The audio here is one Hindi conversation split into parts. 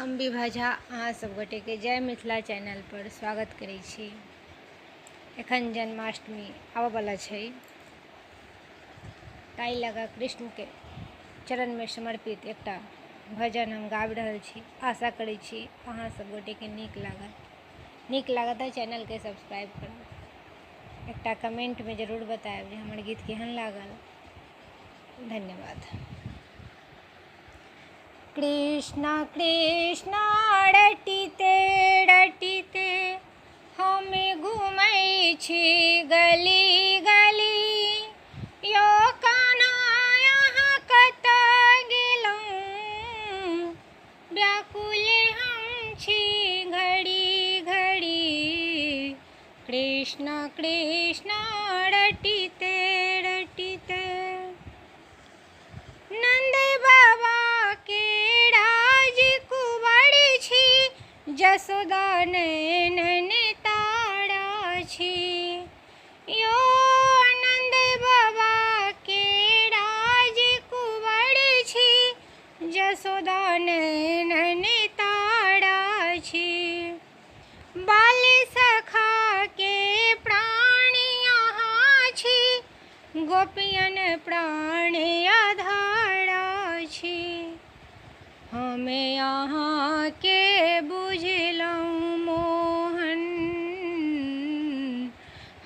हम विभा झा अहाँ सब गोटे के जय मिथिला चैनल पर स्वागत करै छी। एखन जन्माष्टमी आबऽ वाला छै, ताहि लगा कृष्ण के चरण में समर्पित एकटा भजन हम गाबि रहल छी। आशा करै छी अहाँ सब गोटे के नीक लागत है। चैनल के सब्सक्राइब करब, एकटा कमेंट में जरूर बताएब जे हमर गीत केहन लागल। धन्यवाद। कृष्ण कृष्ण रटिते रटिते हमें घूमै छी गली गली, यो कान्हा यहाँ कतऽ गेलौं, व्याकुल हम छी घड़ी घड़ी। कृष्ण कृष्ण रटिते रटिते नंद बाबा के राज कुंवर छी, जसोदा नैनन तारा छी। यो नंद बाबा के राज कुंवर छी, जसोदा नैनन तारा छी। बाल सखा के प्राण यहाँ छी, गोपियन प्राण आधारा छी। हमें यहाँ के बुझलौं मोहन,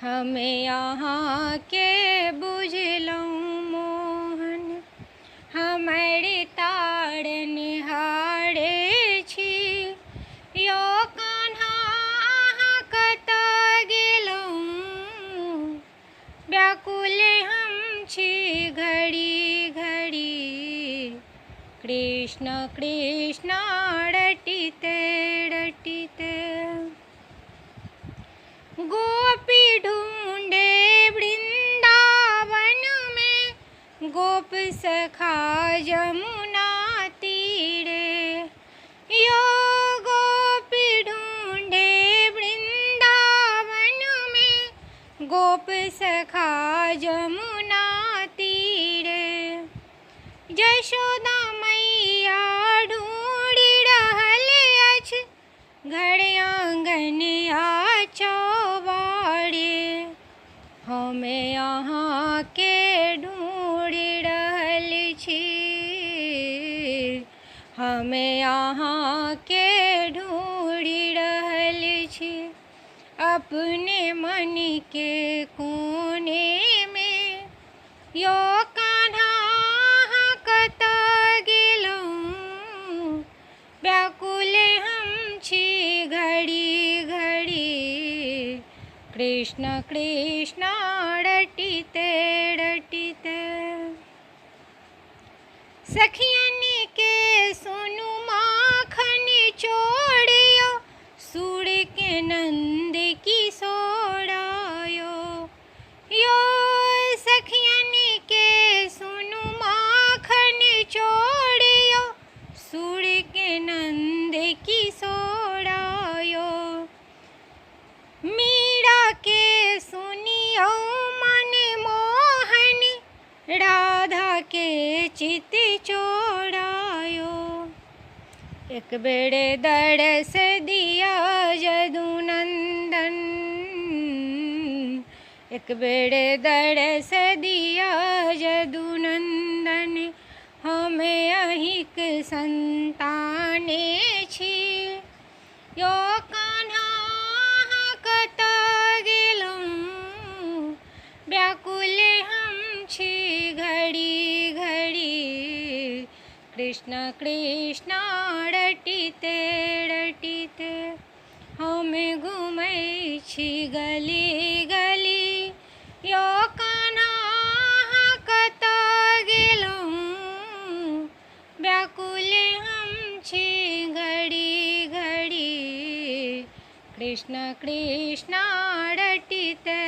हमें यहाँ के बुझलौं मोहन। हमर तारनिहारे छी, यो कान्हा अहाँ कतऽ गेलौं, व्याकुल हम छी घड़ी घड़ी। कृष्ण कृष्ण रटिते रटिते गोपी ढूंढे वृंदावन में, गोप सखा जमुना तीरे। यो गोपी ढूंढे वृंदावन में, गोप सखा जमुना तीरे। यशोदा मैया ढूंढि रहल अछि, घर आंगन आ चौबारे। हमें यहाँ के ढूंढि रहल छी, हमें यहाँ के ढूंढि रहल छी। अपने मन के कोने में, यो कान्हा अहाँ कतऽ गेलौं, व्याकुल हम छी घड़ी घड़ी। कृष्ण कृष्ण रटिते रटिते सखियन के सुनु माखन चोरियो, सूर के नंद किशोरायो। यो सखियन के सुनु माखन चोरियो, सूर के नंद किशोरायो। मीरा के सुनियो मन मोहन, राधा के चित चोरायो। एक बेर दरस दिया यदुनंदन, एक बेर दरस दिया यदुनंदन। हमें अहिक संताने छी, यो कान्हा अहाँ कतऽ गेलौं, व्याकुल हम छी घड़ी घड़ी। कृष्ण कृष्ण रटिते रटिते हमें घूमै छी गली गली, यो कान्हा अहाँ कतऽ गेलौं, व्याकुल हम छी घड़ी घड़ी। कृष्ण कृष्ण रटिते